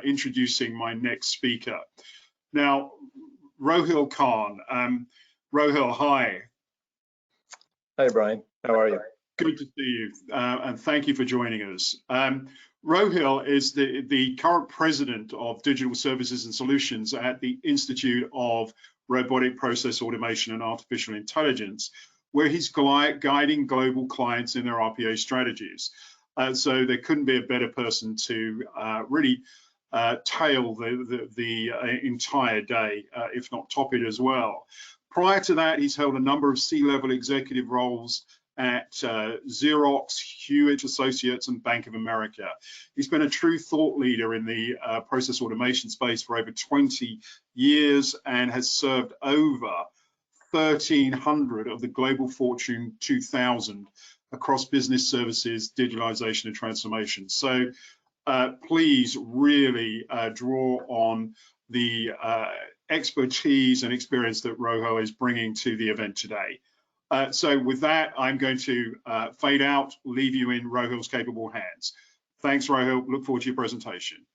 introducing my next speaker. Now, Rohail Khan. Rohail, hi. Hi, Brian. How are you? Good to see you, and thank you for joining us. Rohail is the current president of Digital Services and Solutions at the Institute of Robotic Process Automation and Artificial Intelligence, where he's guiding global clients in their RPA strategies. So there couldn't be a better person to really tail the entire day, if not top it as well. Prior to that, he's held a number of C-level executive roles at Xerox, Hewitt Associates, and Bank of America. He's been a true thought leader in the process automation space for over 20 years and has served over 1,300 of the global Fortune 2000 across business services, digitalization, and transformation. So please really draw on the expertise and experience that Rohail is bringing to the event today. So with that, I'm going to fade out, leave you in Rohail's capable hands. Thanks, Rohail. Look forward to your presentation.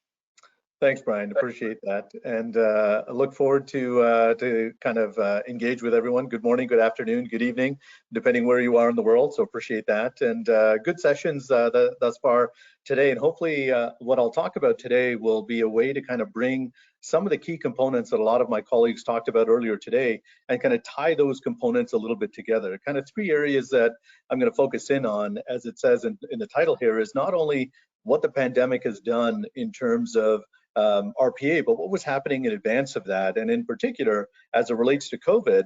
Thanks, Brian. Appreciate that, and I look forward to kind of engage with everyone. Good morning, good afternoon, good evening, depending where you are in the world. So appreciate that, and good sessions thus far today. And hopefully, what I'll talk about today will be a way to kind of bring some of the key components that a lot of my colleagues talked about earlier today, and kind of tie those components a little bit together. Kind of three areas that I'm going to focus in on, as it says in the title here, is not only what the pandemic has done in terms of RPA, but what was happening in advance of that, and in particular, as it relates to COVID,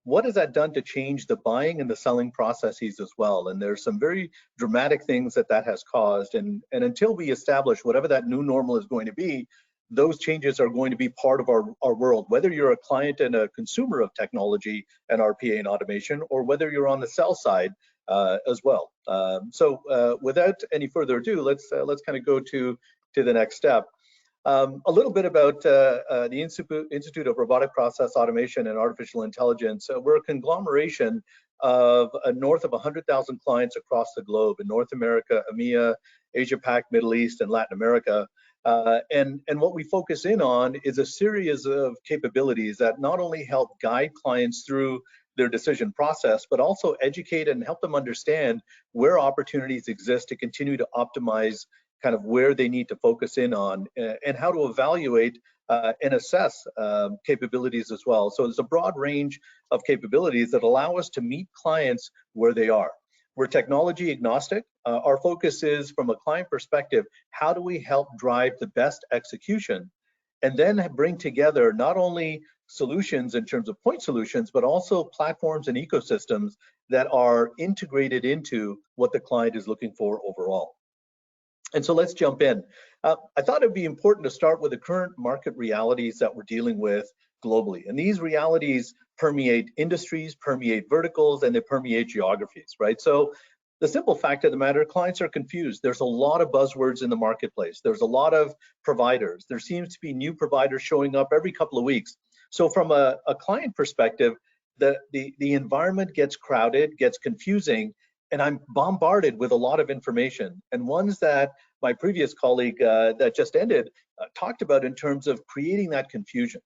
what has that done to change the buying and the selling processes as well? And there's some very dramatic things that has caused, and until we establish whatever that new normal is going to be, those changes are going to be part of our world, whether you're a client and a consumer of technology and RPA and automation, or whether you're on the sell side as well. So without any further ado, let's kind of go to the next step. A little bit about the Institute of Robotic Process Automation and Artificial Intelligence. We're a conglomeration of north of 100,000 clients across the globe in North America, EMEA, Asia Pac, Middle East, and Latin America. And what we focus in on is a series of capabilities that not only help guide clients through their decision process, but also educate and help them understand where opportunities exist to continue to optimize kind of where they need to focus in on, and how to evaluate and assess capabilities as well. So there's a broad range of capabilities that allow us to meet clients where they are. We're technology agnostic. Our focus is, from a client perspective, how do we help drive the best execution, and then bring together not only solutions in terms of point solutions, but also platforms and ecosystems that are integrated into what the client is looking for overall. And so let's jump in. I thought it'd be important to start with the current market realities that we're dealing with globally. And these realities permeate industries, permeate verticals, and they permeate geographies, right? So the simple fact of the matter, clients are confused. There's a lot of buzzwords in the marketplace. There's a lot of providers. There seems to be new providers showing up every couple of weeks. So from a client perspective, the environment gets crowded, gets confusing, and I'm bombarded with a lot of information, and ones that my previous colleague that just ended talked about in terms of creating that confusion.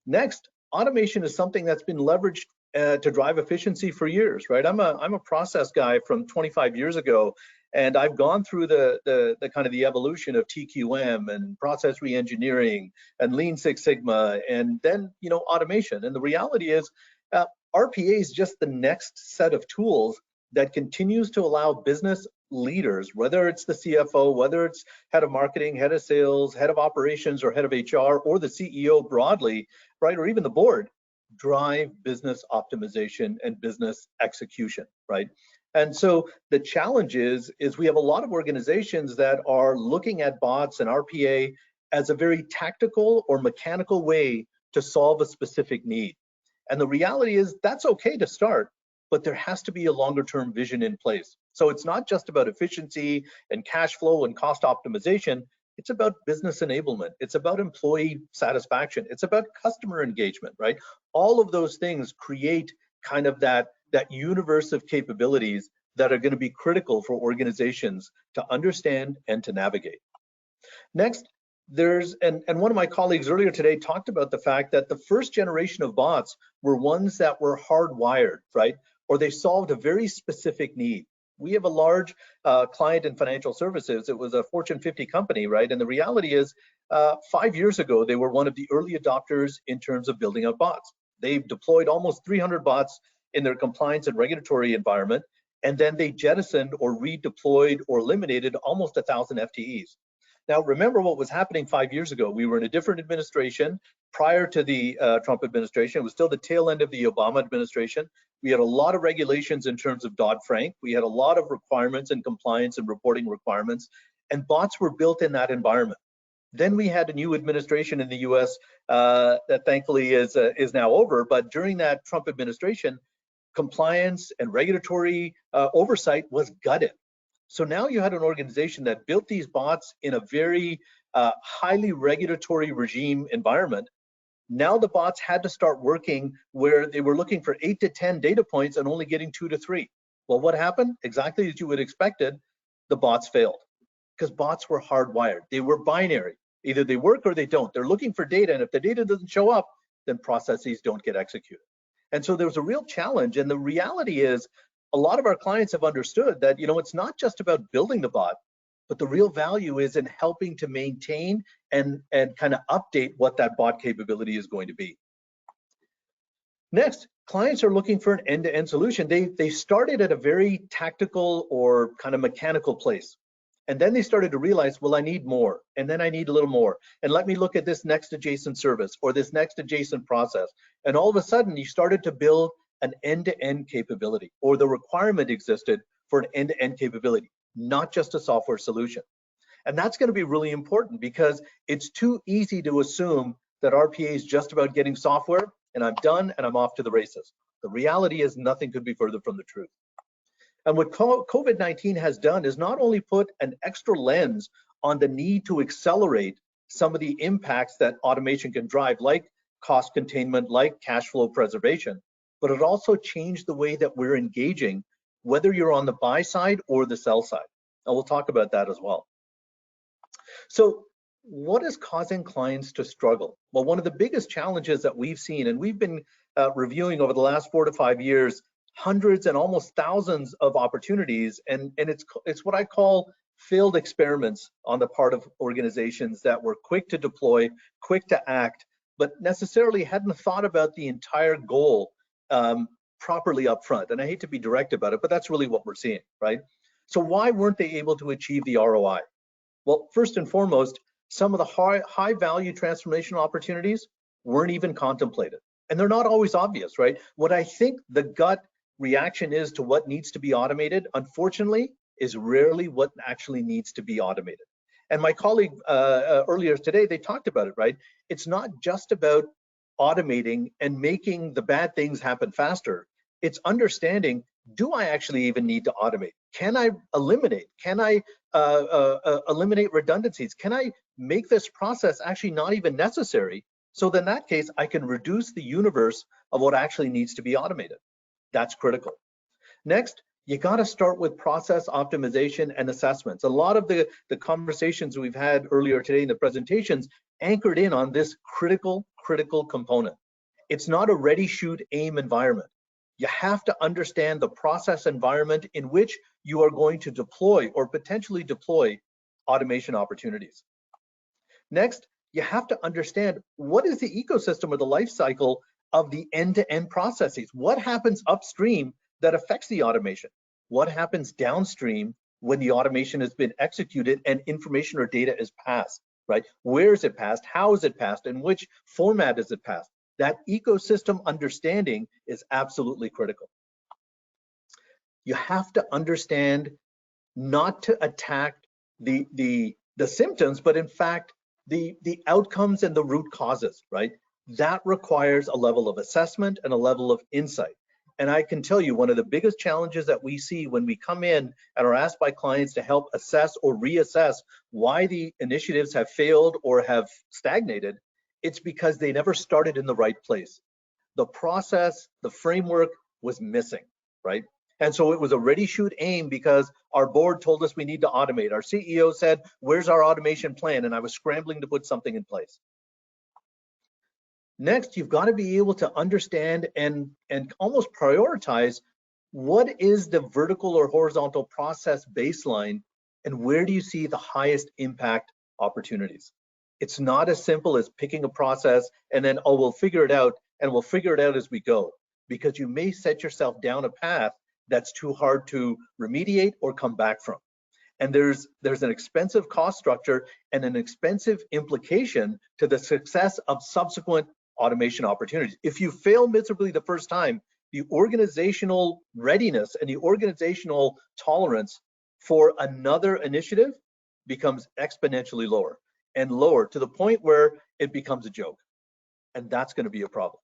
Next, automation is something that's been leveraged to drive efficiency for years, right? I'm a process guy from 25 years ago, and I've gone through the kind of the evolution of TQM and process reengineering and Lean Six Sigma, and then automation. And the reality is, RPA is just the next set of tools that continues to allow business leaders, whether it's the CFO, whether it's head of marketing, head of sales, head of operations, or head of HR, or the CEO broadly, right, or even the board, drive business optimization and business execution, right? And so the challenge is we have a lot of organizations that are looking at bots and RPA as a very tactical or mechanical way to solve a specific need. And the reality is that's okay to start, but there has to be a longer term vision in place. So it's not just about efficiency and cash flow and cost optimization, it's about business enablement, it's about employee satisfaction, it's about customer engagement, right? All of those things create kind of that universe of capabilities that are going to be critical for organizations to understand and to navigate. Next, and one of my colleagues earlier today talked about the fact that the first generation of bots were ones that were hardwired, right? Or they solved a very specific need. We have a large client in financial services. It was a Fortune 50 company, right? And the reality is 5 years ago, they were one of the early adopters in terms of building out bots. They've deployed almost 300 bots in their compliance and regulatory environment, and then they jettisoned or redeployed or eliminated almost 1,000 FTEs. Now, remember what was happening 5 years ago. We were in a different administration prior to the Trump administration. It was still the tail end of the Obama administration. We had a lot of regulations in terms of Dodd-Frank. We had a lot of requirements and compliance and reporting requirements, and bots were built in that environment. Then we had a new administration in the US that thankfully is now over, but during that Trump administration, compliance and regulatory oversight was gutted. So now you had an organization that built these bots in a very highly regulatory regime environment. Now the bots had to start working where they were looking for 8 to 10 data points and only getting 2 to 3. Well, what happened? Exactly as you would expected, the bots failed because bots were hardwired. They were binary. Either they work or they don't. They're looking for data, and if the data doesn't show up, then processes don't get executed. And so there was a real challenge, and the reality is a lot of our clients have understood that, it's not just about building the bot, but the real value is in helping to maintain and kind of update what that bot capability is going to be. Next, clients are looking for an end-to-end solution. They started at a very tactical or kind of mechanical place. And then they started to realize, well, I need more, and then I need a little more. And let me look at this next adjacent service or this next adjacent process. And all of a sudden, you started to build an end-to-end capability, or the requirement existed for an end-to-end capability, not just a software solution. And that's going to be really important because it's too easy to assume that RPA is just about getting software and I'm done and I'm off to the races. The reality is nothing could be further from the truth. And what COVID-19 has done is not only put an extra lens on the need to accelerate some of the impacts that automation can drive, like cost containment, like cash flow preservation, but it also changed the way that we're engaging, whether you're on the buy side or the sell side. And we'll talk about that as well. So what is causing clients to struggle? Well, one of the biggest challenges that we've seen, and we've been reviewing over the last 4 to 5 years, hundreds and almost thousands of opportunities, and it's what I call failed experiments on the part of organizations that were quick to deploy, quick to act, but necessarily hadn't thought about the entire goal properly up front. And I hate to be direct about it, but that's really what we're seeing, right? So why weren't they able to achieve the ROI? Well, first and foremost, some of the high value transformational opportunities weren't even contemplated. And they're not always obvious, right? What I think the gut reaction is to what needs to be automated, unfortunately, is rarely what actually needs to be automated. And my colleague earlier today, they talked about it, right? It's not just about automating and making the bad things happen faster. It's understanding, do I actually even need to automate? Can I eliminate? Can I eliminate redundancies? Can I make this process actually not even necessary? So in that case, I can reduce the universe of what actually needs to be automated. That's critical. Next, you got to start with process optimization and assessments. A lot of the conversations we've had earlier today in the presentations anchored in on this critical component. It's not a ready, shoot, aim environment. You have to understand the process environment in which you are going to deploy or potentially deploy automation opportunities. Next, you have to understand what is the ecosystem or the life cycle of the end-to-end processes. What happens upstream that affects the automation? What happens downstream when the automation has been executed and information or data is passed, right? Where is it passed? How is it passed? In which format is it passed? That ecosystem understanding is absolutely critical. You have to understand not to attack the symptoms, but in fact, the outcomes and the root causes, right? That requires a level of assessment and a level of insight. And I can tell you one of the biggest challenges that we see when we come in and are asked by clients to help assess or reassess why the initiatives have failed or have stagnated, it's because they never started in the right place. The process, the framework was missing, right? And so it was a ready, shoot, aim because our board told us we need to automate. Our CEO said, where's our automation plan? And I was scrambling to put something in place. Next, you've got to be able to understand and almost prioritize what is the vertical or horizontal process baseline and where do you see the highest impact opportunities. It's not as simple as picking a process and then, oh, we'll figure it out and we'll figure it out as we go, because you may set yourself down a path that's too hard to remediate or come back from. And there's an expensive cost structure and an expensive implication to the success of subsequent automation opportunities. If you fail miserably the first time, the organizational readiness and the organizational tolerance for another initiative becomes exponentially lower and lower to the point where it becomes a joke. And that's going to be a problem.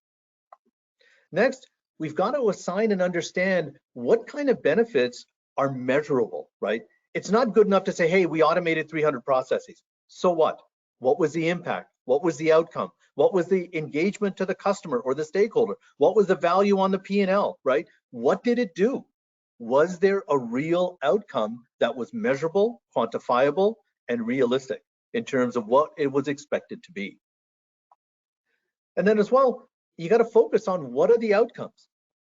Next, we've got to assign and understand what kind of benefits are measurable, right? It's not good enough to say, hey, we automated 300 processes. So what? What was the impact? What was the outcome? What was the engagement to the customer or the stakeholder? What was the value on the P&L, right? What did it do? Was there a real outcome that was measurable, quantifiable, and realistic in terms of what it was expected to be? And then as well, you got to focus on what are the outcomes.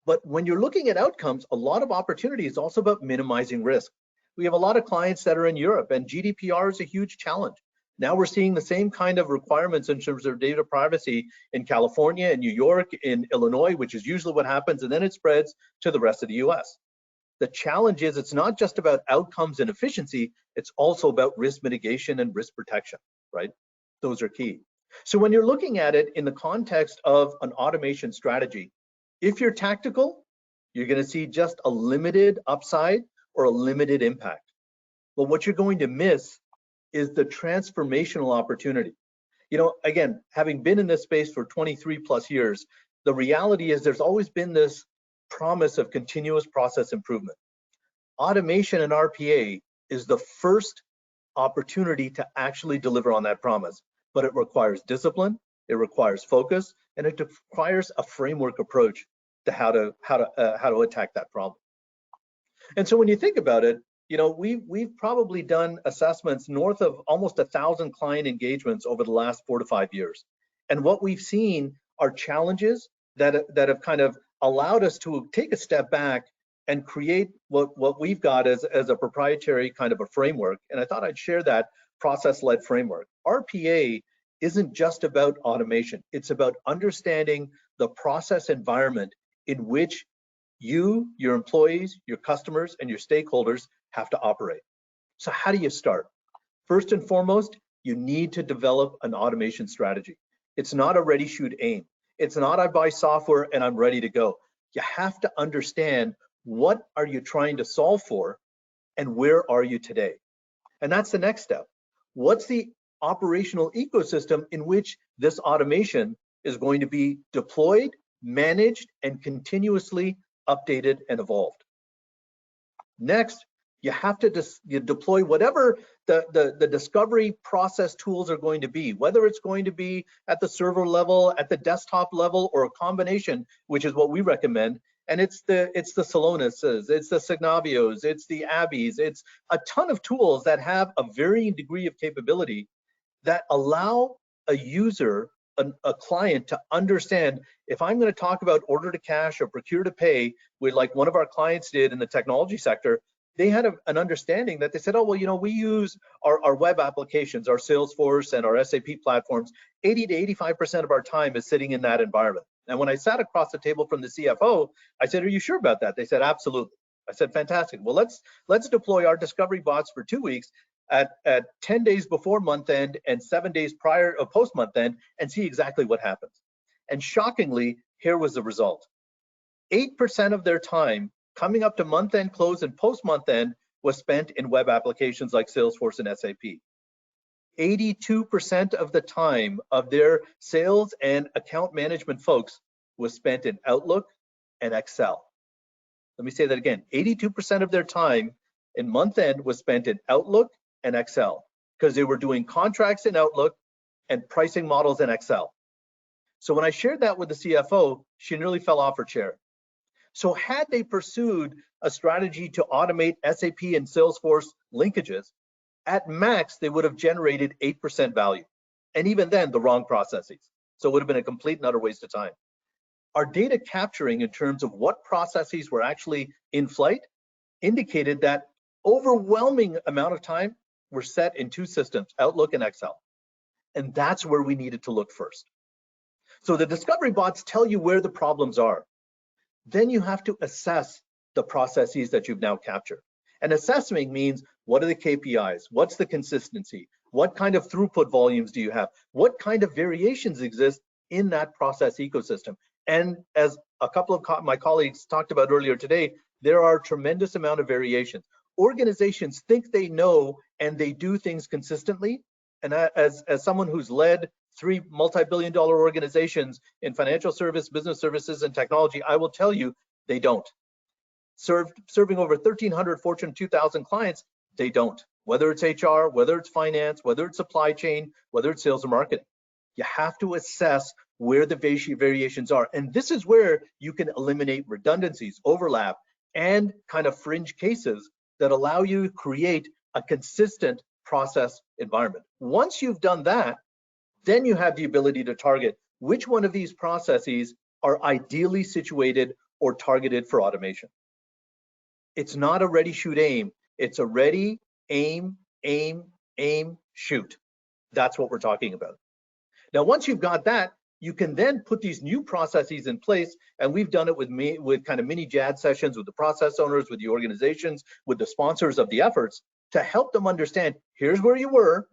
But when you're looking at outcomes, a lot of opportunity is also about minimizing risk. We have a lot of clients that are in Europe, and GDPR is a huge challenge. Now we're seeing the same kind of requirements in terms of data privacy in California, in New York, in Illinois, which is usually what happens, and then it spreads to the rest of the US. The challenge is it's not just about outcomes and efficiency, it's also about risk mitigation and risk protection, right? Those are key. So when you're looking at it in the context of an automation strategy, if you're tactical, you're going to see just a limited upside or a limited impact. But what you're going to miss is the transformational opportunity. You know, again, having been in this space for 23 plus years, the reality is there's always been this promise of continuous process improvement. Automation and RPA is the first opportunity to actually deliver on that promise, but it requires discipline, it requires focus, and it requires a framework approach to how to attack that problem. And so when you think about it, you know, we've probably done assessments north of almost 1,000 client engagements over the last 4 to 5 years. And what we've seen are challenges that have kind of allowed us to take a step back and create what we've got as a proprietary kind of a framework. And I thought I'd share that process-led framework. RPA isn't just about automation. It's about understanding the process environment in which you, your employees, your customers, and your stakeholders have to operate. So how do you start? First and foremost, you need to develop an automation strategy. It's not a ready, shoot, aim. It's not I buy software and I'm ready to go. You have to understand what are you trying to solve for and where are you today? And that's the next step. What's the operational ecosystem in which this automation is going to be deployed, managed, and continuously updated and evolved? Next, you have to deploy whatever the discovery process tools are going to be, whether it's going to be at the server level, at the desktop level, or a combination, which is what we recommend. And it's the Celonis's, it's the Signavios, it's the Abbeys, it's a ton of tools that have a varying degree of capability that allow a user, a client, to understand, if I'm going to talk about order to cash or procure to pay, with like one of our clients did in the technology sector, they had an understanding that they said, oh, well, you know, we use our web applications, our Salesforce and our SAP platforms, 80 to 85% of our time is sitting in that environment. And when I sat across the table from the CFO, I said, are you sure about that? They said, absolutely. I said, fantastic. Well, let's deploy our discovery bots for 2 weeks at 10 days before month end and 7 days prior or post month end and see exactly what happens. And shockingly, here was the result. 8% of their time coming up to month end close and post month end was spent in web applications like Salesforce and SAP. 82% of the time of their sales and account management folks was spent in Outlook and Excel. Let me say that again. 82% of their time in month end was spent in Outlook and Excel because they were doing contracts in Outlook and pricing models in Excel. So when I shared that with the CFO, she nearly fell off her chair. So had they pursued a strategy to automate SAP and Salesforce linkages, at max, they would have generated 8% value. And even then, the wrong processes. So it would have been a complete and utter waste of time. Our data capturing in terms of what processes were actually in flight indicated that overwhelming amount of time were set in two systems, Outlook and Excel. And that's where we needed to look first. So the discovery bots tell you where the problems are. Then you have to assess the processes that you've now captured. And assessing means, what are the KPIs? What's the consistency? What kind of throughput volumes do you have? What kind of variations exist in that process ecosystem? And as a couple of my colleagues talked about earlier today, there are a tremendous amount of variations. Organizations think they know and they do things consistently. And as someone who's led 3 multi-billion-dollar organizations in financial service, business services, and technology, I will tell you, they don't. Serving over 1,300 Fortune 2000 clients, they don't. Whether it's HR, whether it's finance, whether it's supply chain, whether it's sales and marketing. You have to assess where the variations are. And this is where you can eliminate redundancies, overlap, and kind of fringe cases that allow you to create a consistent process environment. Once you've done that, then you have the ability to target which one of these processes are ideally situated or targeted for automation. It's not a ready, shoot, aim. It's a ready, aim, aim, aim, shoot. That's what we're talking about. Now, once you've got that, you can then put these new processes in place, and we've done it with kind of mini JAD sessions with the process owners, with the organizations, with the sponsors of the efforts, to help them understand, here's where you were,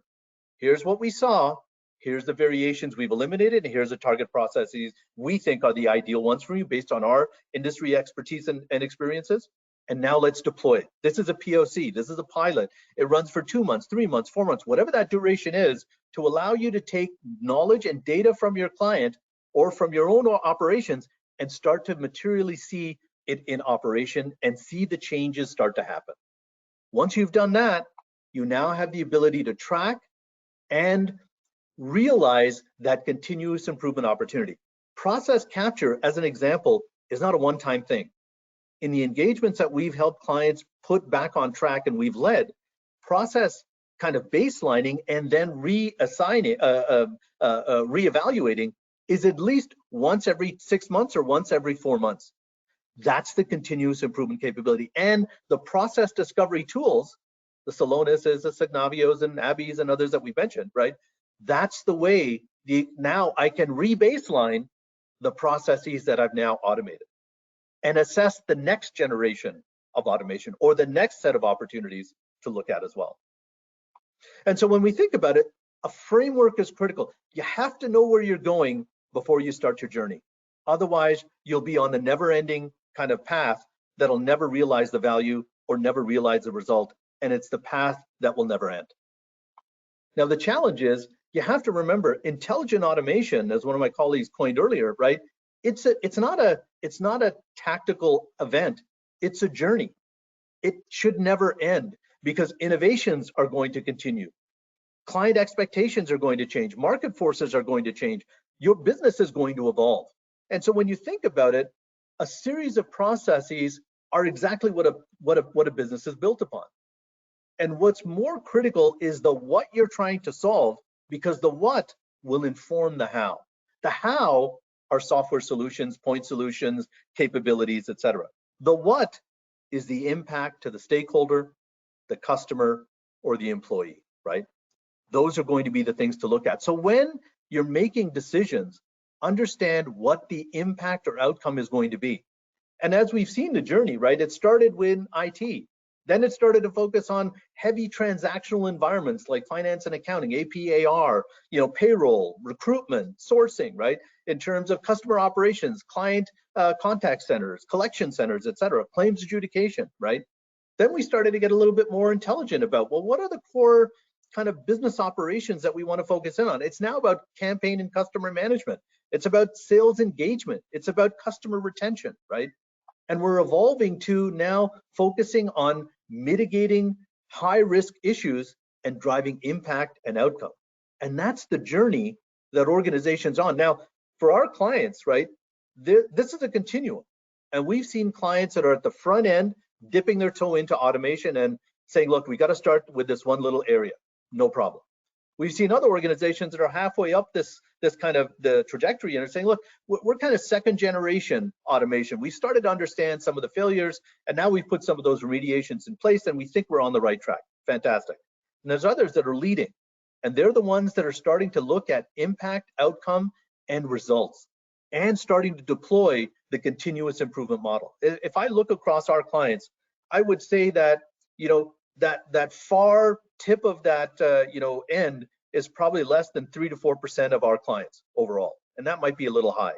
here's what we saw, here's the variations we've eliminated, and here's the target processes we think are the ideal ones for you based on our industry expertise and experiences. And now let's deploy it. This is a POC, this is a pilot. It runs for 2 months, 3 months, 4 months, whatever that duration is, to allow you to take knowledge and data from your client or from your own operations and start to materially see it in operation and see the changes start to happen. Once you've done that, you now have the ability to track and realize that continuous improvement opportunity. Process capture, as an example, is not a one-time thing. In the engagements that we've helped clients put back on track and we've led, process kind of baselining and then reassigning, reevaluating is at least once every 6 months or once every 4 months. That's the continuous improvement capability. And the process discovery tools, the Celonis's, the Signavios and Abby's and others that we mentioned, right? That's the way now I can re-baseline the processes that I've now automated and assess the next generation of automation or the next set of opportunities to look at as well. And so when we think about it, a framework is critical. You have to know where you're going before you start your journey. Otherwise, you'll be on the never-ending kind of path that'll never realize the value or never realize the result, and it's the path that will never end. Now, the challenge is you have to remember intelligent automation, as one of my colleagues coined earlier, right? It's not a tactical event. It's a journey. It should never end because innovations are going to continue. Client expectations are going to change. Market forces are going to change. Your business is going to evolve. And so when you think about it, a series of processes are exactly what a business is built upon. And what's more critical is the what you're trying to solve, because the what will inform the how. The how are software solutions, point solutions, capabilities, etc. The what is the impact to the stakeholder, the customer, or the employee, right? Those are going to be the things to look at. So when you're making decisions, understand what the impact or outcome is going to be. And as we've seen the journey, right, it started with IT. Then it started to focus on heavy transactional environments like finance and accounting, AP, AR, payroll, recruitment, sourcing, right? In terms of customer operations, client contact centers, collection centers, et cetera, claims adjudication, right? Then we started to get a little bit more intelligent about, well, what are the core kind of business operations that we want to focus in on? It's now about campaign and customer management. It's about sales engagement. It's about customer retention, right? And we're evolving to now focusing on mitigating high-risk issues and driving impact and outcome. And that's the journey that organizations on. Now, for our clients, right, this is a continuum. And we've seen clients that are at the front end dipping their toe into automation and saying, look, we got to start with this one little area, no problem. We've seen other organizations that are halfway up this kind of the trajectory and are saying, look, we're kind of second generation automation. We started to understand some of the failures, and now we've put some of those remediations in place, and we think we're on the right track. Fantastic. And there's others that are leading, and they're the ones that are starting to look at impact, outcome, and results, and starting to deploy the continuous improvement model. If I look across our clients, I would say that, you know, that far tip of that end is probably less than 3 to 4% of our clients overall, and that might be a little high.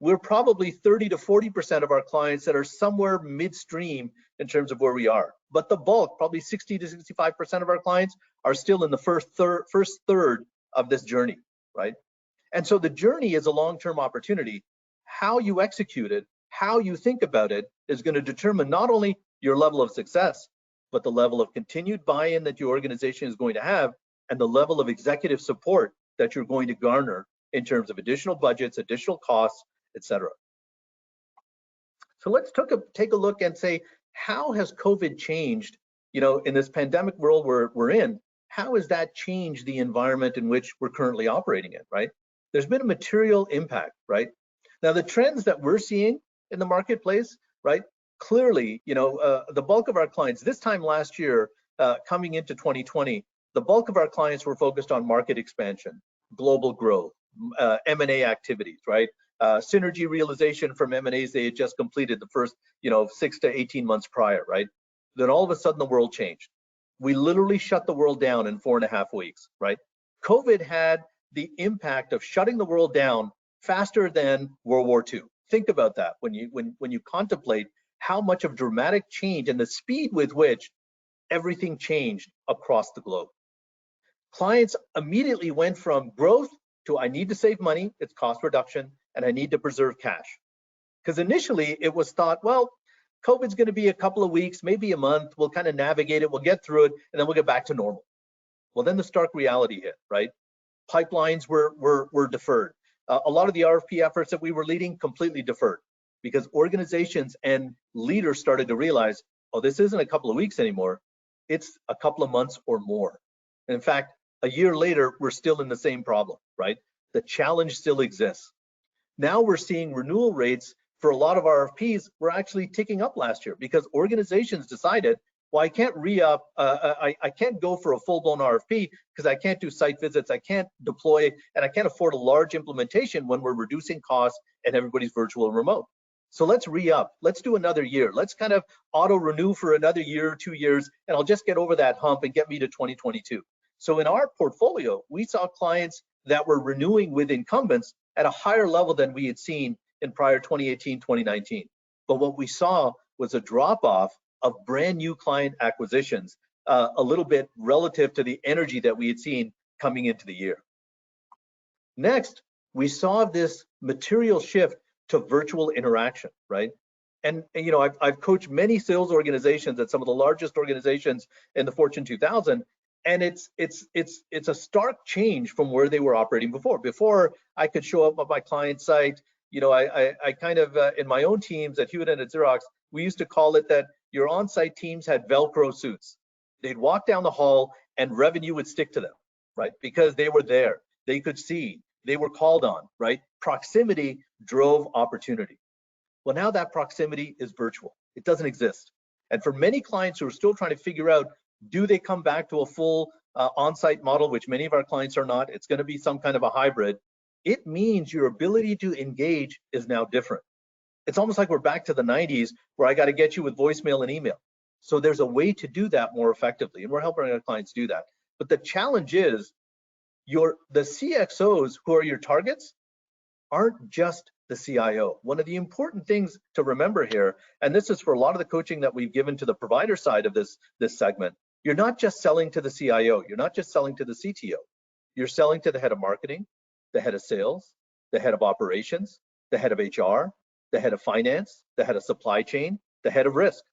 We're probably 30 to 40% of our clients that are somewhere midstream in terms of where we are, but the bulk, probably 60 to 65% of our clients, are still in the first third of this journey, right? And so the journey is a long-term opportunity. How you execute it, how you think about it, is going to determine not only your level of success, but the level of continued buy-in that your organization is going to have, and the level of executive support that you're going to garner in terms of additional budgets, additional costs, etc. So let's take a look and say, how has COVID changed, you know, in this pandemic world we're in? How has that changed the environment in which we're currently operating in, right? There's been a material impact, right? Now, the trends that we're seeing in the marketplace, right? Clearly, you know, the bulk of our clients this time last year, coming into 2020, the bulk of our clients were focused on market expansion, global growth, M&A activities, right? Synergy realization from M&As they had just completed the first, 6 to 18 months prior, right? Then all of a sudden the world changed. We literally shut the world down in 4.5 weeks, right? COVID had the impact of shutting the world down faster than World War II. Think about that when you contemplate how much of dramatic change and the speed with which everything changed across the globe. Clients immediately went from growth to I need to save money, it's cost reduction, and I need to preserve cash. Because initially it was thought, well, COVID's going to be a couple of weeks, maybe a month, we'll kind of navigate it, we'll get through it, and then we'll get back to normal. Well, then the stark reality hit, right? Pipelines were deferred. A lot of the RFP efforts that we were leading completely deferred, because organizations and leaders started to realize, oh, this isn't a couple of weeks anymore, it's a couple of months or more. And in fact, a year later, we're still in the same problem, right? The challenge still exists. Now we're seeing renewal rates for a lot of RFPs were actually ticking up last year, because organizations decided, well, I can't re-up, I can't go for a full-blown RFP because I can't do site visits, I can't deploy, and I can't afford a large implementation when we're reducing costs and everybody's virtual and remote. So let's re-up, let's do another year. Let's kind of auto-renew for another year or 2 years, and I'll just get over that hump and get me to 2022. So in our portfolio, we saw clients that were renewing with incumbents at a higher level than we had seen in prior 2018, 2019. But what we saw was a drop-off of brand new client acquisitions, a little bit relative to the energy that we had seen coming into the year. Next, we saw this material shift to virtual interaction, right? And you know, I've coached many sales organizations at some of the largest organizations in the Fortune 2000, and it's a stark change from where they were operating before. Before, I could show up at my client site. You know, I kind of in my own teams at Hewitt and at Xerox, we used to call it that your on-site teams had Velcro suits. They'd walk down the hall and revenue would stick to them, right? Because they were there, they could see, they were called on, right? Proximity drove opportunity. Well, now that proximity is virtual. It doesn't exist. And for many clients who are still trying to figure out, do they come back to a full on-site model, which many of our clients are not, it's going to be some kind of a hybrid. It means your ability to engage is now different. It's almost like we're back to the 90s where I got to get you with voicemail and email. So there's a way to do that more effectively, and we're helping our clients do that. But the challenge is the CXOs who are your targets aren't just the CIO. One of the important things to remember here, and this is for a lot of the coaching that we've given to the provider side of this segment, you're not just selling to the CIO, you're not just selling to the CTO, you're selling to the head of marketing, the head of sales, the head of operations, the head of HR, the head of finance, the head of supply chain, the head of risk.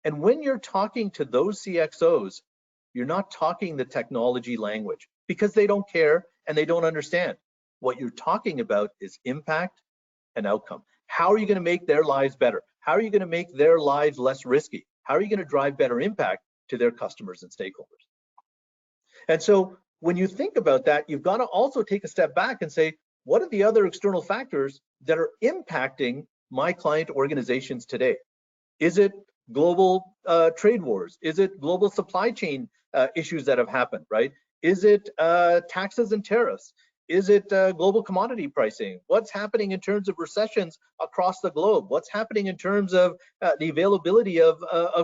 And when you're talking to those CXOs, you're not talking the technology language because they don't care and they don't understand. What you're talking about is impact and outcome. How are you going to make their lives better? How are you going to make their lives less risky? How are you going to drive better impact to their customers and stakeholders? And so when you think about that, you've got to also take a step back and say, what are the other external factors that are impacting my client organizations today? Is it global trade wars? Is it global supply chain issues that have happened, right? Is it taxes and tariffs? Is it global commodity pricing? What's happening in terms of recessions across the globe? What's happening in terms of the availability of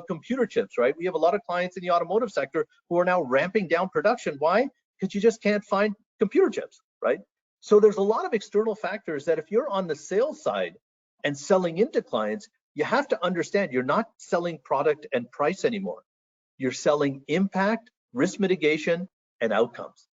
computer chips, right? We have a lot of clients in the automotive sector who are now ramping down production. Why? Because you just can't find computer chips, right? So there's a lot of external factors that if you're on the sales side and selling into clients, you have to understand you're not selling product and price anymore. You're selling impact, risk mitigation, and outcomes.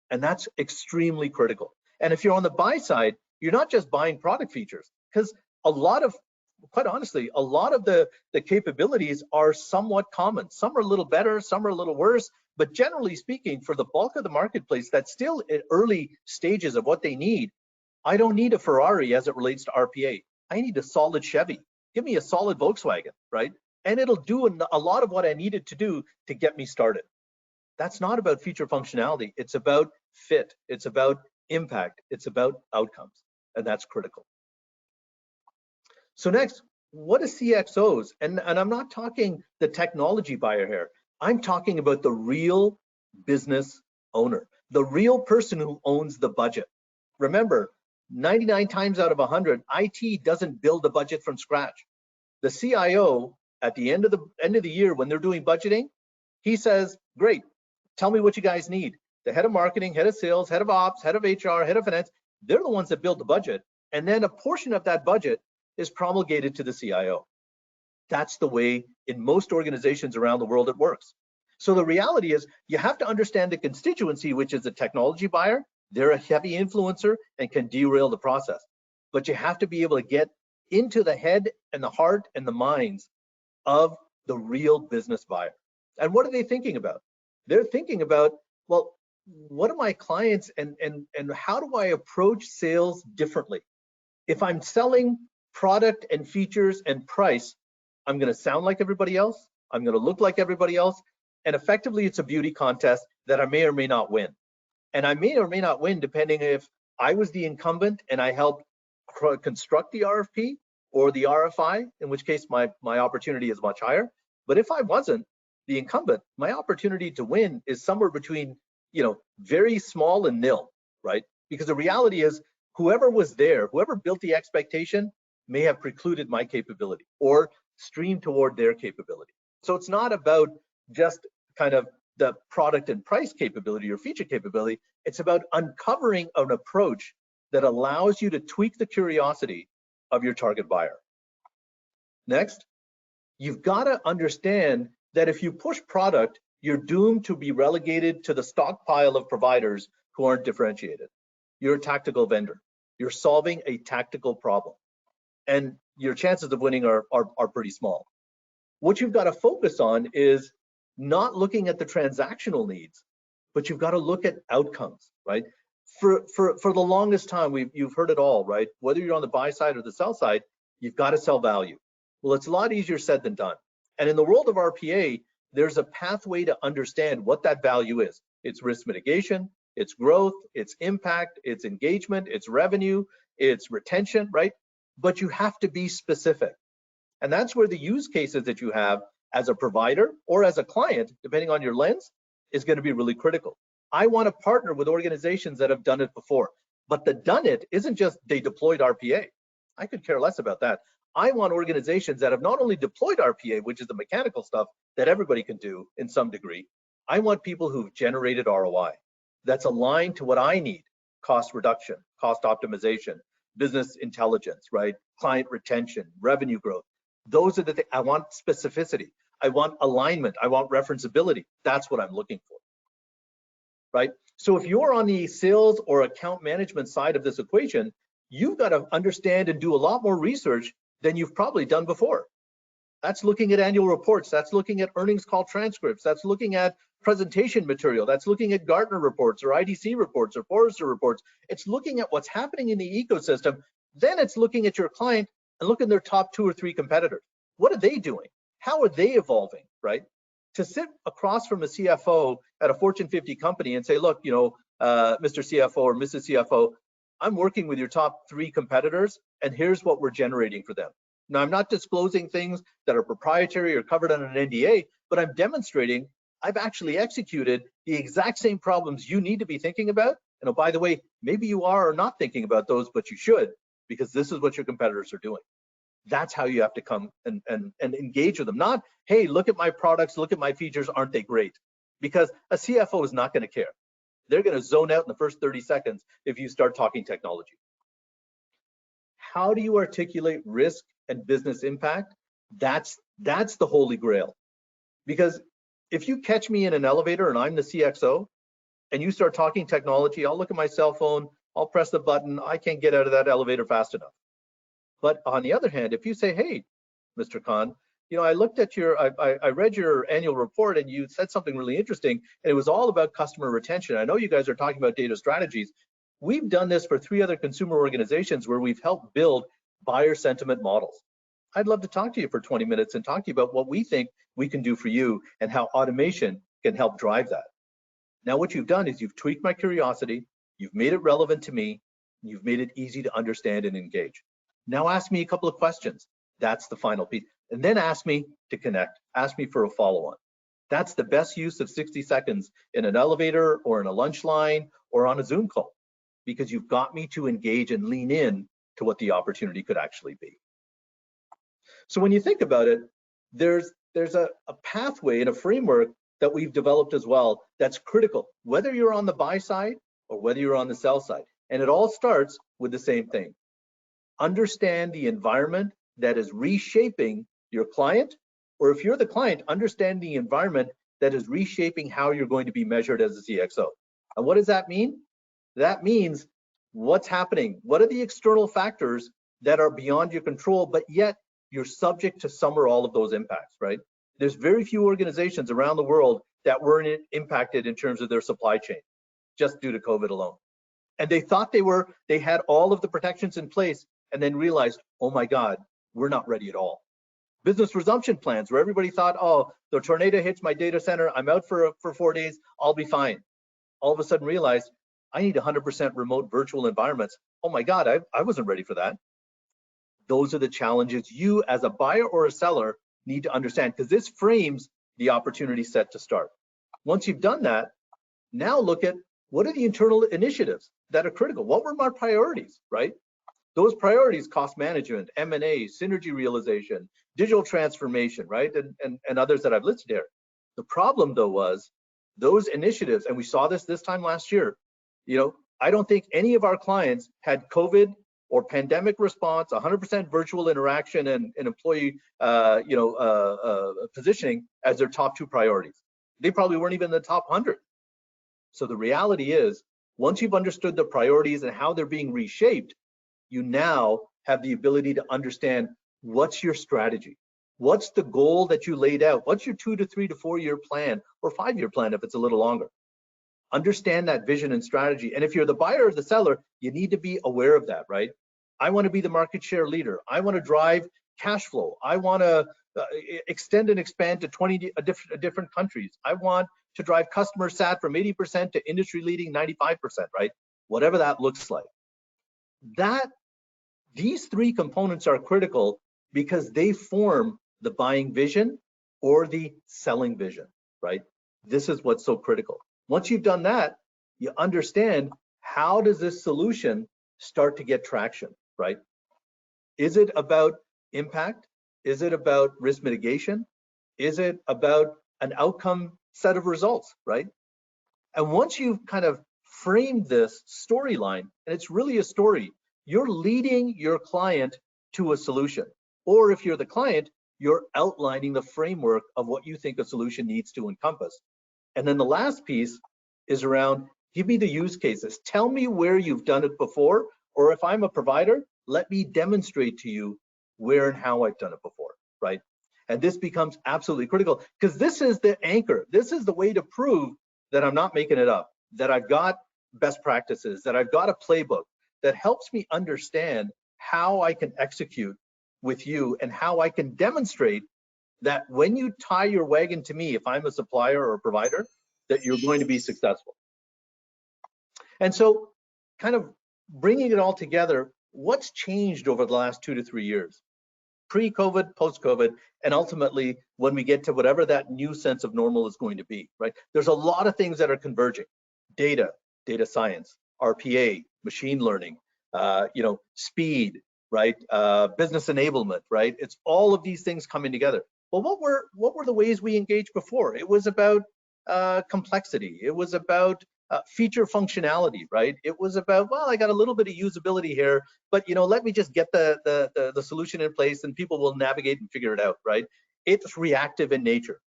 And that's extremely critical. And if you're on the buy side, you're not just buying product features, because quite honestly, a lot of the capabilities are somewhat common. Some are a little better, some are a little worse, but generally speaking, for the bulk of the marketplace that's still at early stages of what they need, I don't need a Ferrari as it relates to RPA. I need a solid Chevy. Give me a solid Volkswagen, right? And it'll do a lot of what I needed to do to get me started. That's not about feature functionality. It's about fit. It's about impact. It's about outcomes. And that's critical. So next, what is CXOs? And I'm not talking the technology buyer here. I'm talking about the real business owner, the real person who owns the budget. Remember, 99 times out of 100, IT doesn't build a budget from scratch. The CIO, at the end of the year when they're doing budgeting, he says, great, tell me what you guys need. The head of marketing, head of sales, head of ops, head of HR, head of finance, they're the ones that build the budget. And then a portion of that budget is promulgated to the CIO. That's the way in most organizations around the world it works. So the reality is you have to understand the constituency, which is the technology buyer. They're a heavy influencer and can derail the process. But you have to be able to get into the head and the heart and the minds of the real business buyer. And what are they thinking about? They're thinking about, well, what are my clients and how do I approach sales differently? If I'm selling product and features and price, I'm going to sound like everybody else. I'm going to look like everybody else. And effectively, it's a beauty contest that I may or may not win. And I may or may not win depending if I was the incumbent and I helped construct the RFP or the RFI, in which case my opportunity is much higher. But if I wasn't the incumbent, my opportunity to win is somewhere between, very small and nil, right? Because the reality is whoever was there, whoever built the expectation may have precluded my capability or streamed toward their capability. So it's not about just kind of the product and price capability or feature capability. It's about uncovering an approach that allows you to tweak the curiosity of your target buyer. Next, you've got to understand that if you push product, you're doomed to be relegated to the stockpile of providers who aren't differentiated. You're a tactical vendor. You're solving a tactical problem. And your chances of winning are pretty small. What you've got to focus on is not looking at the transactional needs, but you've got to look at outcomes, right? For the longest time, you've heard it all, right? Whether you're on the buy side or the sell side, you've got to sell value. Well, it's a lot easier said than done. And in the world of RPA, there's a pathway to understand what that value is. It's risk mitigation, it's growth, it's impact, it's engagement, it's revenue, it's retention, right? But you have to be specific. And that's where the use cases that you have as a provider or as a client, depending on your lens, is going to be really critical. I want to partner with organizations that have done it before. But the done it isn't just they deployed RPA. I could care less about that. I want organizations that have not only deployed RPA, which is the mechanical stuff that everybody can do in some degree. I want people who've generated ROI that's aligned to what I need: cost reduction, cost optimization, business intelligence, right? Client retention, revenue growth. Those are the things. I want specificity. I want alignment. I want referenceability. That's what I'm looking for, right? So if you're on the sales or account management side of this equation, you've got to understand and do a lot more research than you've probably done before. That's looking at annual reports. That's looking at earnings call transcripts. That's looking at presentation material. That's looking at Gartner reports or IDC reports or Forrester reports. It's looking at what's happening in the ecosystem. Then it's looking at your client and look at their top 2 or 3 competitors. What are they doing? How are they evolving, right? To sit across from a CFO at a Fortune 50 company and say, look, you know, Mr. CFO or Mrs. CFO, I'm working with your top 3 competitors, and here's what we're generating for them. Now, I'm not disclosing things that are proprietary or covered under an NDA, but I'm demonstrating I've actually executed the exact same problems you need to be thinking about. And oh, by the way, maybe you are not thinking about those, but you should, because this is what your competitors are doing. That's how you have to come and engage with them. Not, hey, look at my products, look at my features, aren't they great? Because a CFO is not going to care. They're going to zone out in the first 30 seconds if you start talking technology. How do you articulate risk and business impact? That's the holy grail. Because if you catch me in an elevator and I'm the CXO and you start talking technology, I'll look at my cell phone, I'll press the button, I can't get out of that elevator fast enough. But on the other hand, if you say, hey, Mr. Khan, you know, I looked at your, I read your annual report and you said something really interesting, and it was all about customer retention. I know you guys are talking about data strategies. We've done this for 3 other consumer organizations where we've helped build buyer sentiment models. I'd love to talk to you for 20 minutes and talk to you about what we think we can do for you and how automation can help drive that. Now, what you've done is you've tweaked my curiosity, you've made it relevant to me, you've made it easy to understand and engage. Now ask me a couple of questions. That's the final piece. And then ask me to connect. Ask me for a follow-on. That's the best use of 60 seconds in an elevator or in a lunch line or on a Zoom call, because you've got me to engage and lean in to what the opportunity could actually be. So when you think about it, there's a pathway and a framework that we've developed as well that's critical, whether you're on the buy side or whether you're on the sell side. And it all starts with the same thing. Understand the environment that is reshaping your client, or if you're the client, understand the environment that is reshaping how you're going to be measured as a CXO. And what does that mean? That means what's happening. What are the external factors that are beyond your control, but yet you're subject to some or all of those impacts, right? There's very few organizations around the world that weren't impacted in terms of their supply chain, just due to COVID alone. And they thought they had all of the protections in place, and then realized, oh my God, we're not ready at all. Business resumption plans where everybody thought, oh, the tornado hits my data center, I'm out for 4 days, I'll be fine. All of a sudden realized, I need 100% remote virtual environments. Oh my God, I wasn't ready for that. Those are the challenges you as a buyer or a seller need to understand, because this frames the opportunity set to start. Once you've done that, now look at what are the internal initiatives that are critical? What were my priorities, right? Those priorities, cost management, M&A, synergy realization, digital transformation, right? And others that I've listed here. The problem though was those initiatives, and we saw this time last year, you know, I don't think any of our clients had COVID or pandemic response, 100% virtual interaction and employee positioning as their top 2 priorities. They probably weren't even in the top 100. So the reality is, once you've understood the priorities and how they're being reshaped, you now have the ability to understand what's your strategy, what's the goal that you laid out, what's your 2 to 3 to 4 year plan or 5-year plan if it's a little longer. Understand that vision and strategy. And if you're the buyer or the seller, you need to be aware of that, right? I want to be the market share leader. I want to drive cash flow. I want to extend and expand to 20 different countries. I want to drive customer sat from 80% to industry leading 95%, right? Whatever that looks like. These 3 components are critical because they form the buying vision or the selling vision, right? This is what's so critical. Once you've done that, you understand how does this solution start to get traction, right? Is it about impact? Is it about risk mitigation? Is it about an outcome set of results, right? And once you've kind of framed this storyline, and it's really a story, you're leading your client to a solution. Or if you're the client, you're outlining the framework of what you think a solution needs to encompass. And then the last piece is around, give me the use cases. Tell me where you've done it before, or if I'm a provider, let me demonstrate to you where and how I've done it before, right? And this becomes absolutely critical because this is the anchor. This is the way to prove that I'm not making it up, that I've got best practices, that I've got a playbook that helps me understand how I can execute with you and how I can demonstrate that when you tie your wagon to me, if I'm a supplier or a provider, that you're going to be successful. And so kind of bringing it all together, what's changed over the last 2 to 3 years? Pre-COVID, post-COVID, and ultimately when we get to whatever that new sense of normal is going to be, right? There's a lot of things that are converging. Data science, RPA, machine learning, speed, right? Business enablement, right? It's all of these things coming together. Well, what were the ways we engaged before? It was about complexity. It was about feature functionality, right? It was about, well, I got a little bit of usability here, but let me just get the solution in place and people will navigate and figure it out, right? It's reactive in nature.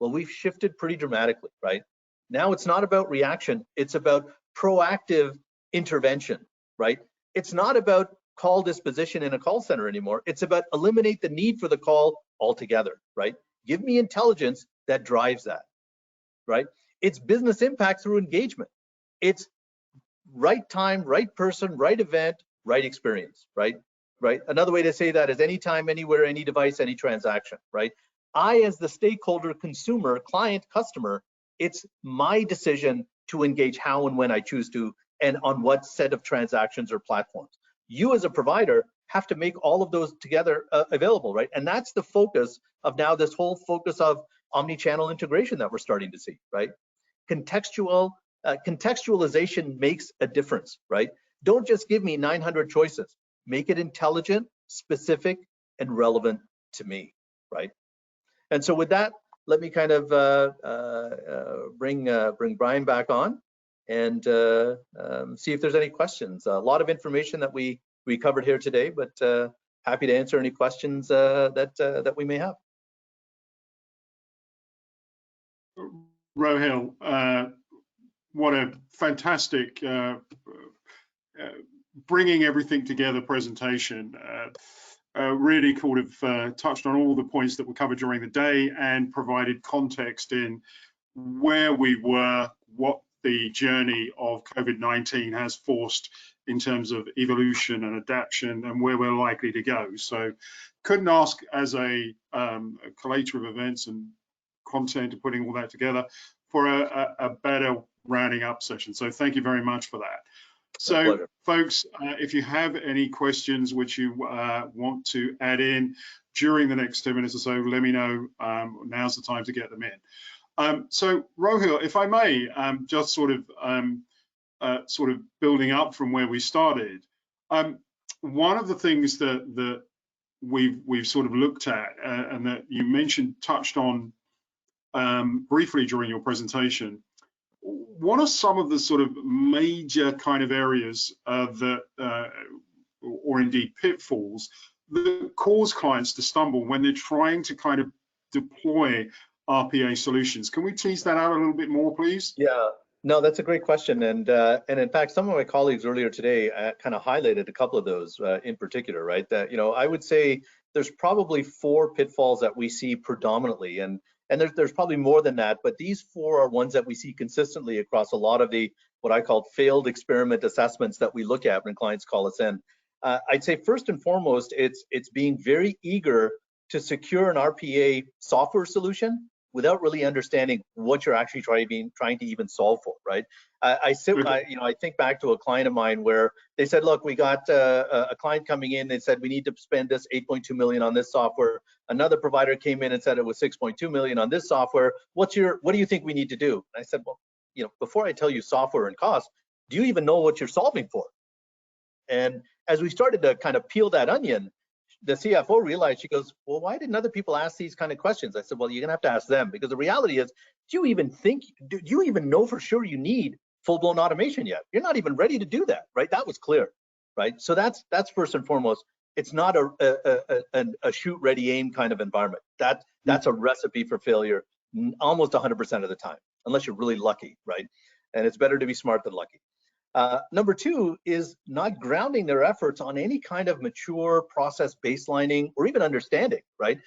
Well, we've shifted pretty dramatically, right? Now it's not about reaction, it's about proactive intervention, right? It's not about call disposition in a call center anymore. It's about eliminate the need for the call altogether, right? Give me intelligence that drives that, right? It's business impact through engagement. It's right time, right person, right event, right experience, right? Right. Another way to say that is anytime, anywhere, any device, any transaction, right? I, as the stakeholder, consumer, client, customer, it's my decision to engage how and when I choose to, and on what set of transactions or platforms. You as a provider have to make all of those together available, right? And that's the focus of now this whole focus of omni-channel integration that we're starting to see, right? Contextualization makes a difference, right? Don't just give me 900 choices. Make it intelligent, specific, and relevant to me, right? And so with that, let me kind of bring Brian back on and see if there's any questions. A lot of information that we covered here today, but happy to answer any questions that we may have. Rohail, what a fantastic bringing everything together presentation. Really could have touched on all the points that were covered during the day and provided context in where we were, what the journey of COVID-19 has forced in terms of evolution and adaptation, and where we're likely to go. So couldn't ask, as a collator of events and content and putting all that together, for a better rounding up session. So thank you very much for that. So folks, if you have any questions which you want to add in during the next 10 minutes or so, let me know. Now's the time to get them in. So Rohail, if I may, just sort of building up from where we started, one of the things that we've sort of looked at and that you touched on briefly during your presentation, what are some of the sort of major kind of areas that, or indeed pitfalls, that cause clients to stumble when they're trying to kind of deploy RPA solutions? Can we tease that out a little bit more, please? Yeah, no, that's a great question. And in fact, some of my colleagues earlier today kind of highlighted a couple of those in particular, right? That, I would say there's probably 4 pitfalls that we see predominantly. And there's probably more than that, but these 4 are ones that we see consistently across a lot of the, what I call failed experiment assessments that we look at when clients call us in. I'd say first and foremost, it's being very eager to secure an RPA software solution without really understanding what you're actually trying to even solve for, right? I think back to a client of mine where they said, look, we got a client coming in, they said we need to spend this 8.2 million on this software. Another provider came in and said it was 6.2 million on this software. What do you think we need to do? And I said, well, before I tell you software and cost, do you even know what you're solving for? And as we started to kind of peel that onion, the CFO realized, she goes, well, why didn't other people ask these kind of questions? I said, well, you're gonna have to ask them, because the reality is, do you even know for sure you need full-blown automation yet? You're not even ready to do that, right? That was clear, right? So that's first and foremost. It's not a shoot, ready, aim kind of environment. That's a recipe for failure almost 100% of the time, unless you're really lucky, right? And it's better to be smart than lucky. Number 2 is not grounding their efforts on any kind of mature process baselining or even understanding, right?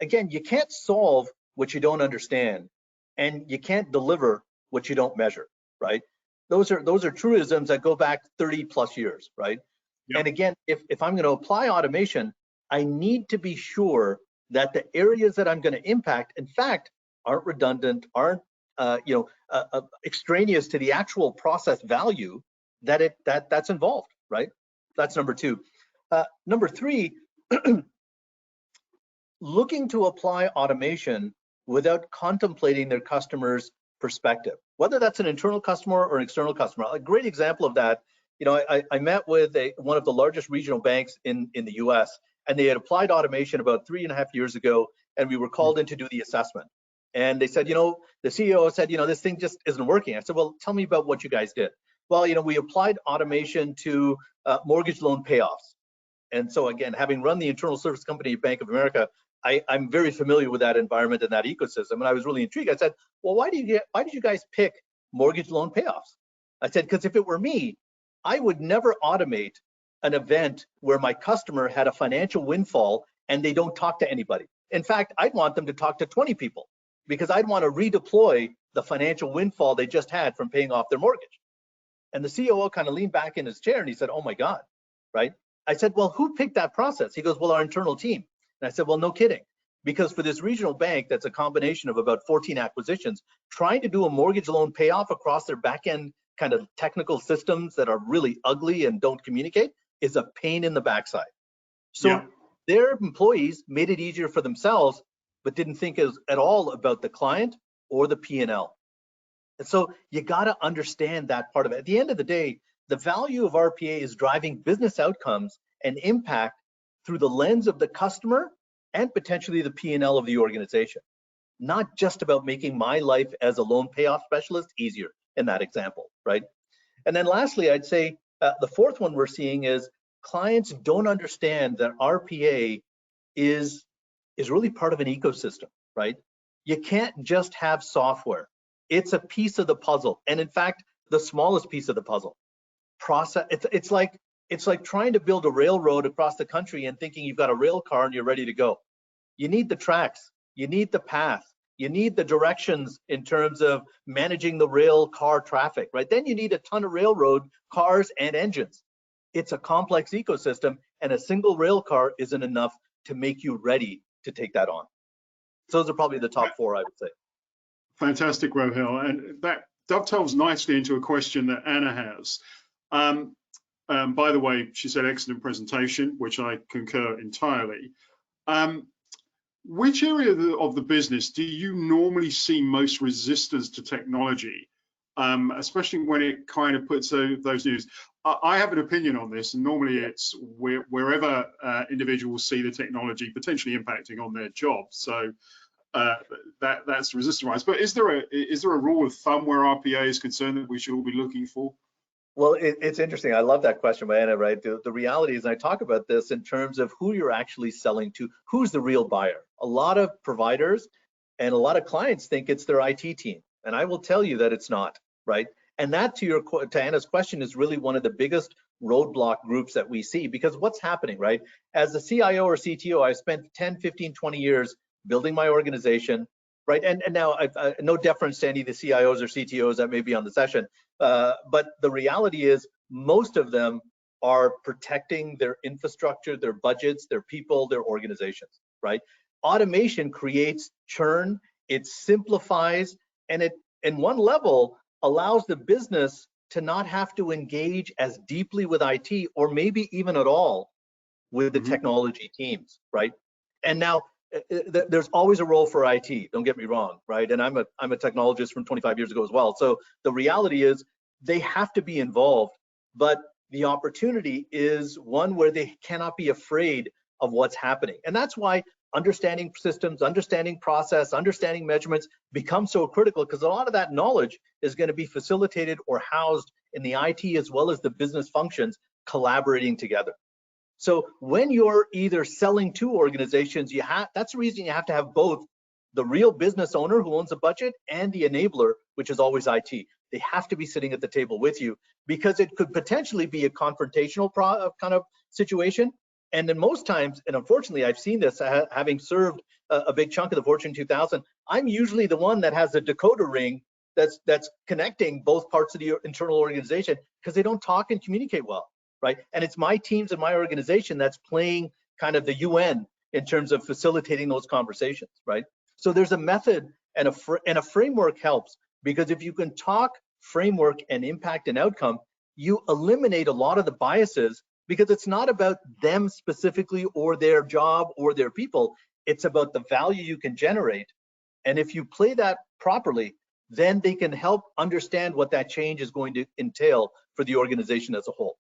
Again, you can't solve what you don't understand, and you can't deliver what you don't measure, right? Those are truisms that go back 30+ years, right? Yep. And again, if I'm going to apply automation, I need to be sure that the areas that I'm going to impact, in fact, aren't redundant, aren't extraneous to the actual process value that's involved, right? That's number two. Number three, looking to apply automation without contemplating their customer's perspective, whether that's an internal customer or an external customer. A great example of that, I met with one of the largest regional banks in the US, and they had applied automation about 3.5 years ago, and we were called in to do the assessment. And they said, the CEO said, this thing just isn't working. I said, well, tell me about what you guys did. Well, we applied automation to mortgage loan payoffs. And so again, having run the internal service company at Bank of America, I'm very familiar with that environment and that ecosystem. And I was really intrigued. I said, well, why did you guys pick mortgage loan payoffs? I said, because if it were me, I would never automate an event where my customer had a financial windfall and they don't talk to anybody. In fact, I'd want them to talk to 20 people because I'd want to redeploy the financial windfall they just had from paying off their mortgage. And the COO kind of leaned back in his chair and he said, oh my God, right? I said, well, who picked that process? He goes, well, our internal team. And I said, well, no kidding. Because for this regional bank, that's a combination of about 14 acquisitions, trying to do a mortgage loan payoff across their back end kind of technical systems that are really ugly and don't communicate is a pain in the backside. So their employees made it easier for themselves, but didn't think at all about the client or the P&L. And so you got to understand that part of it. At the end of the day, the value of RPA is driving business outcomes and impact through the lens of the customer and potentially the P&L of the organization, not just about making my life as a loan payoff specialist easier in that example, right? And then lastly, I'd say the fourth one we're seeing is clients don't understand that RPA is really part of an ecosystem, right? You can't just have software. It's a piece of the puzzle. And in fact, the smallest piece of the puzzle. It's like trying to build a railroad across the country and thinking you've got a rail car and you're ready to go. You need the tracks, you need the path, you need the directions in terms of managing the rail car traffic, right? Then you need a ton of railroad cars and engines. It's a complex ecosystem, and a single rail car isn't enough to make you ready to take that on. So those are probably the top four, I would say. Fantastic, Rohail. And that dovetails nicely into a question that Anna has. By the way, she said excellent presentation, which I concur entirely. Which area of the business do you normally see most resistance to technology, especially when it kind of puts those news? I have an opinion on this, and normally it's wherever individuals see the technology potentially impacting on their job. So that's resistance rise. But is there a rule of thumb where RPA is concerned that we should all be looking for? Well, it's interesting. I love that question, Anna, right? The reality is, and I talk about this in terms of who you're actually selling to, who's the real buyer. A lot of providers and a lot of clients think it's their IT team. And I will tell you that it's not, right? And that, to Anna's question, is really one of the biggest roadblock groups that we see, because what's happening, right? As a CIO or CTO, I've spent 10, 15, 20 years building my organization, right? And now no deference to any of the CIOs or CTOs that may be on the session, but the reality is most of them are protecting their infrastructure, their budgets, their people, their organizations, right? Automation creates churn, it simplifies, and it, in one level, allows the business to not have to engage as deeply with IT, or maybe even at all with the technology teams, right? And now, there's always a role for IT, don't get me wrong, right? And I'm a technologist from 25 years ago as well. So the reality is they have to be involved, but the opportunity is one where they cannot be afraid of what's happening. And that's why understanding systems, understanding process, understanding measurements becomes so critical, because a lot of that knowledge is going to be facilitated or housed in the IT as well as the business functions collaborating together. So when you're either selling to organizations, that's the reason you have to have both the real business owner who owns a budget and the enabler, which is always IT. They have to be sitting at the table with you, because it could potentially be a confrontational kind of situation. And then most times, and unfortunately I've seen this, having served a big chunk of the Fortune 2000, I'm usually the one that has a decoder ring that's connecting both parts of the internal organization, because they don't talk and communicate well. Right? And it's my teams and my organization that's playing kind of the UN in terms of facilitating those conversations, right? So there's a method, and a framework helps, because if you can talk framework and impact and outcome, you eliminate a lot of the biases, because it's not about them specifically or their job or their people. It's about the value you can generate. And if you play that properly, then they can help understand what that change is going to entail for the organization as a whole.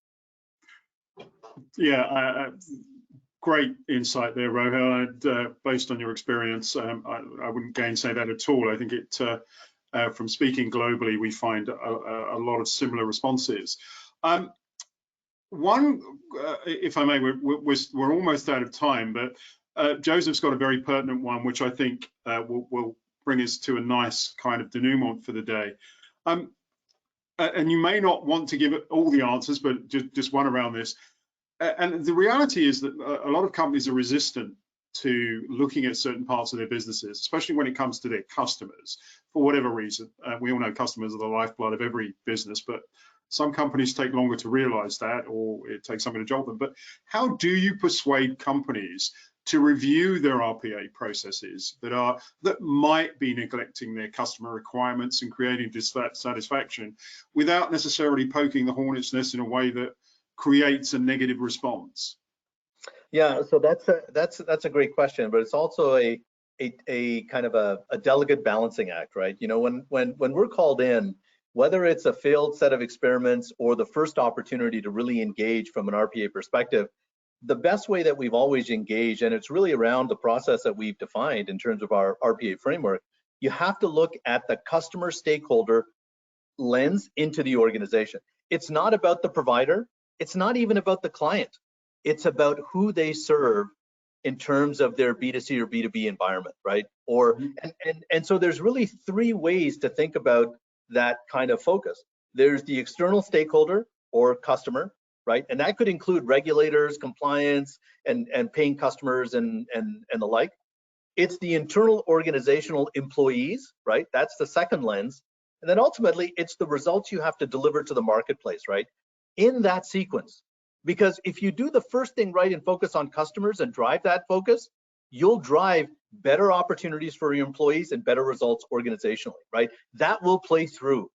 Yeah, great insight there, Rohail. And based on your experience, I wouldn't gainsay that at all. I think it, from speaking globally, we find a lot of similar responses. One, if I may, we're almost out of time, but Joseph's got a very pertinent one, which I think will bring us to a nice kind of denouement for the day. And you may not want to give it all the answers, but just one around this. And the reality is that a lot of companies are resistant to looking at certain parts of their businesses, especially when it comes to their customers, for whatever reason. We all know customers are the lifeblood of every business, but some companies take longer to realize that, or it takes something to jolt them. But how do you persuade companies to review their RPA processes that might be neglecting their customer requirements and creating dissatisfaction without necessarily poking the hornet's nest in a way that creates a negative response? Yeah, so that's a great question, but it's also a kind of a delicate balancing act, right? You know, when we're called in, whether it's a failed set of experiments or the first opportunity to really engage from an RPA perspective, the best way that we've always engaged, and it's really around the process that we've defined in terms of our RPA framework, you have to look at the customer stakeholder lens into the organization. It's not about the provider. It's not even about the client. It's about who they serve in terms of their B2C or B2B environment, right? Or and so there's really three ways to think about that kind of focus. There's the external stakeholder or customer, right? And that could include regulators, compliance, and paying customers and the like. It's the internal organizational employees, right? That's the second lens. And then ultimately, it's the results you have to deliver to the marketplace, right? In that sequence. Because if you do the first thing right and focus on customers and drive that focus, you'll drive better opportunities for your employees and better results organizationally, right? That will play through.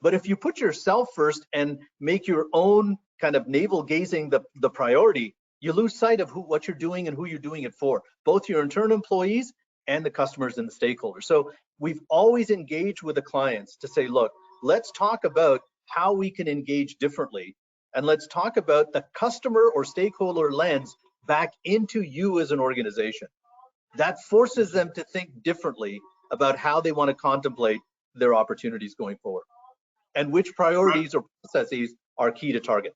But if you put yourself first and make your own kind of navel gazing the priority, you lose sight of what you're doing and who you're doing it for, both your internal employees and the customers and the stakeholders. So we've always engaged with the clients to say, look, let's talk about how we can engage differently. And let's talk about the customer or stakeholder lens back into you as an organization. That forces them to think differently about how they want to contemplate their opportunities going forward and which priorities or processes are key to target.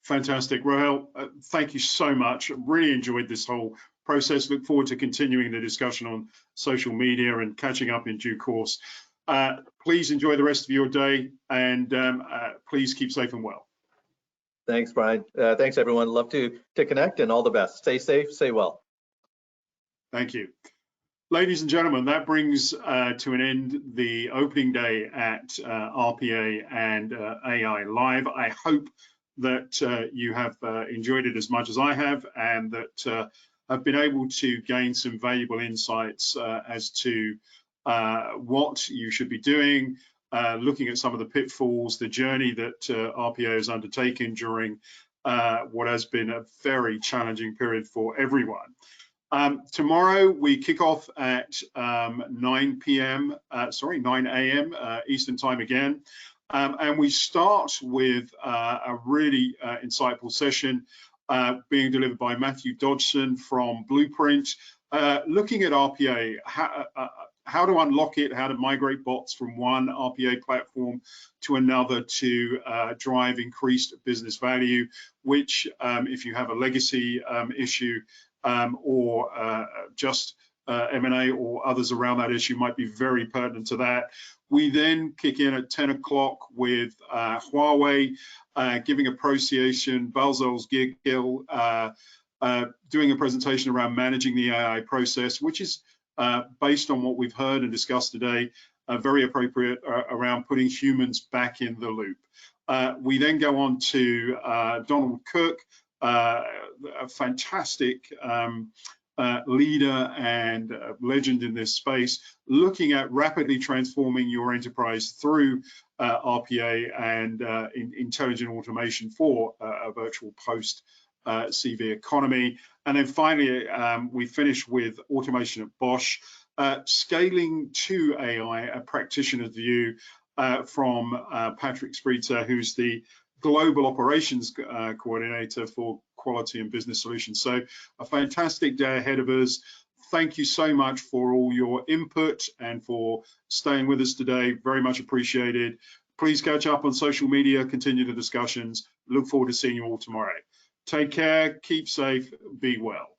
Fantastic. Rohail, thank you so much. Really enjoyed this whole process. Look forward to continuing the discussion on social media and catching up in due course. Please enjoy the rest of your day, and please keep safe and well. Thanks, Brian. Thanks, everyone. Love to connect, and all the best. Stay safe, stay well. Thank you. Ladies and gentlemen, that brings to an end the opening day at RPA and AI Live. I hope that you have enjoyed it as much as I have, and that I've been able to gain some valuable insights as to what you should be doing, looking at some of the pitfalls, the journey that RPA has undertaken during what has been a very challenging period for everyone. Tomorrow we kick off at 9 a.m. Eastern time again. And we start with a really insightful session being delivered by Matthew Dodgson from Blueprint, looking at RPA, how to unlock it, how to migrate bots from one RPA platform to another to drive increased business value, which if you have a legacy issue or just M&A or others around that issue might be very pertinent to that. We then kick in at 10 o'clock with Huawei giving a pronunciation, Balzel's Gil doing a presentation around managing the AI process, which is based on what we've heard and discussed today, very appropriate around putting humans back in the loop. We then go on to Donald Cook a fantastic leader and legend in this space, looking at rapidly transforming your enterprise through RPA and intelligent automation for a virtual post CV economy. And then finally, we finish with automation at Bosch, scaling to AI, a practitioner's view from Patrick Sprita, who's the Global Operations Coordinator for Quality and Business Solutions. So a fantastic day ahead of us. Thank you so much for all your input and for staying with us today. Very much appreciated. Please catch up on social media, continue the discussions. Look forward to seeing you all tomorrow. Take care, keep safe, be well.